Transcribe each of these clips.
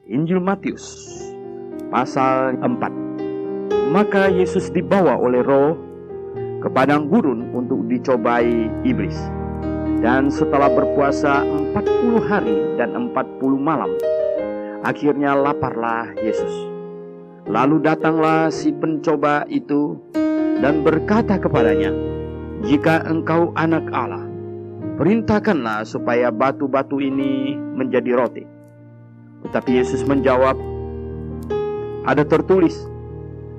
Injil Matius pasal 4. Maka Yesus dibawa oleh Roh ke padang gurun untuk dicobai iblis. Dan setelah berpuasa 40 hari dan 40 malam, akhirnya laparlah Yesus. Lalu datanglah si pencoba itu dan berkata kepadanya, "Jika engkau anak Allah, perintahkanlah supaya batu-batu ini menjadi roti." Tetapi Yesus menjawab, "Ada tertulis,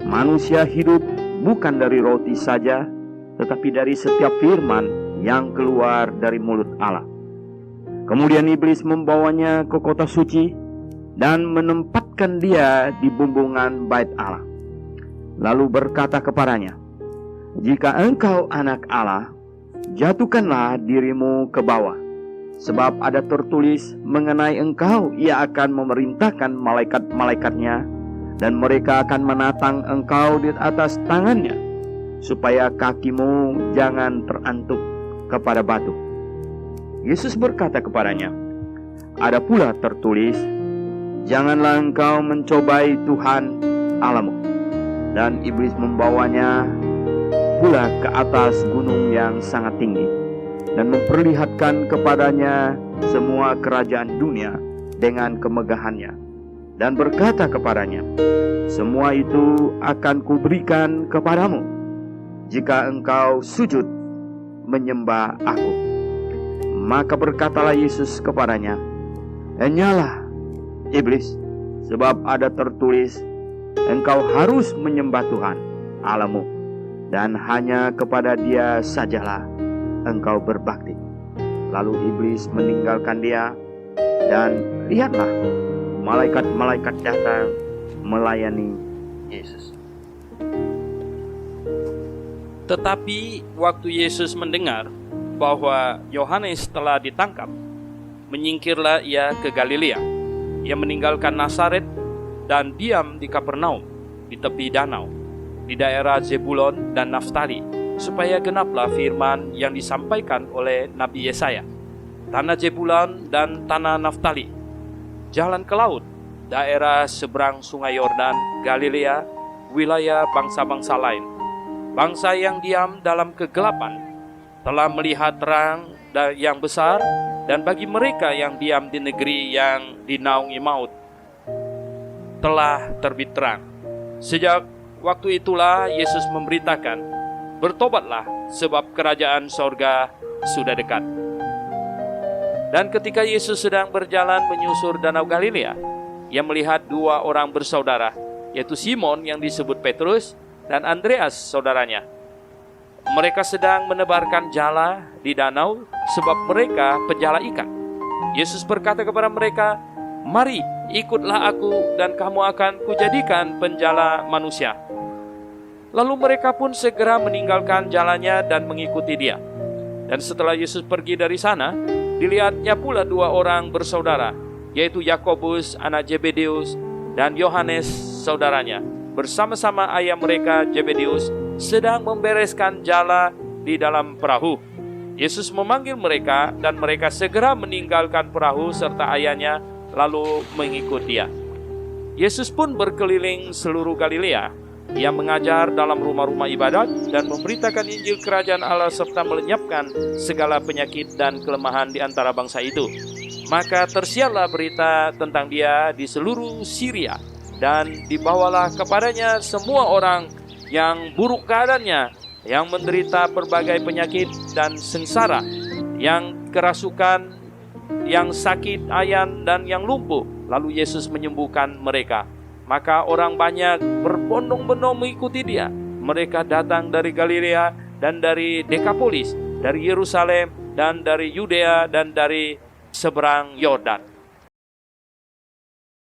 manusia hidup bukan dari roti saja, tetapi dari setiap firman yang keluar dari mulut Allah." Kemudian iblis membawanya ke kota suci dan menempatkan dia di bumbungan bait Allah. Lalu berkata kepadanya, "Jika engkau anak Allah, jatuhkanlah dirimu ke bawah. Sebab ada tertulis mengenai engkau, ia akan memerintahkan malaikat-malaikatnya, dan mereka akan menatang engkau di atas tangannya, supaya kakimu jangan terantuk kepada batu." Yesus berkata kepadanya, "Ada pula tertulis, janganlah engkau mencobai Tuhan Allahmu." Dan iblis membawanya pula ke atas gunung yang sangat tinggi, dan memperlihatkan kepadanya semua kerajaan dunia dengan kemegahannya, dan berkata kepadanya, "Semua itu akan kuberikan kepadamu, jika engkau sujud menyembah aku." Maka berkatalah Yesus kepadanya, "Enyalah, iblis, sebab ada tertulis, engkau harus menyembah Tuhan Allahmu, dan hanya kepada Dia sajalah engkau berbakti." Lalu iblis meninggalkan dia, dan lihatlah, malaikat-malaikat datang melayani Yesus. Tetapi waktu Yesus mendengar bahwa Yohanes telah ditangkap, menyingkirlah ia ke Galilea. Ia meninggalkan Nazaret dan diam di Kapernaum, di tepi danau, di daerah Zebulon dan Naftali, supaya genaplah firman yang disampaikan oleh Nabi Yesaya. Tanah Zebulon dan tanah Naftali, jalan ke laut, daerah seberang sungai Yordan, Galilea, wilayah bangsa-bangsa lain. Bangsa yang diam dalam kegelapan telah melihat terang yang besar, dan bagi mereka yang diam di negeri yang dinaungi maut telah terbit terang. Sejak waktu itulah Yesus memberitakan, "Bertobatlah, sebab kerajaan sorga sudah dekat." Dan ketika Yesus sedang berjalan menyusur danau Galilea, ia melihat dua orang bersaudara, yaitu Simon yang disebut Petrus dan Andreas saudaranya. Mereka sedang menebarkan jala di danau, sebab mereka penjala ikan. Yesus berkata kepada mereka, "Mari, ikutlah aku, dan kamu akan kujadikan penjala manusia." Lalu mereka pun segera meninggalkan jalannya dan mengikuti dia. Dan setelah Yesus pergi dari sana, dilihatnya pula dua orang bersaudara, yaitu Yakobus anak Zebedeus dan Yohanes saudaranya, bersama-sama ayah mereka Zebedeus, sedang membereskan jala di dalam perahu. Yesus memanggil mereka, dan mereka segera meninggalkan perahu serta ayahnya, lalu mengikut dia. Yesus pun berkeliling seluruh Galilea. Ia mengajar dalam rumah-rumah ibadat dan memberitakan Injil Kerajaan Allah, serta melenyapkan segala penyakit dan kelemahan di antara bangsa itu. Maka tersiarlah berita tentang dia di seluruh Syria, dan dibawalah kepadanya semua orang yang buruk keadaannya, yang menderita berbagai penyakit dan sengsara, yang kerasukan, yang sakit ayan, dan yang lumpuh. Lalu Yesus menyembuhkan mereka. Maka orang banyak berbondong-bondong mengikuti dia. Mereka datang dari Galilea dan dari Dekapolis, dari Yerusalem dan dari Yudea dan dari seberang Yordan.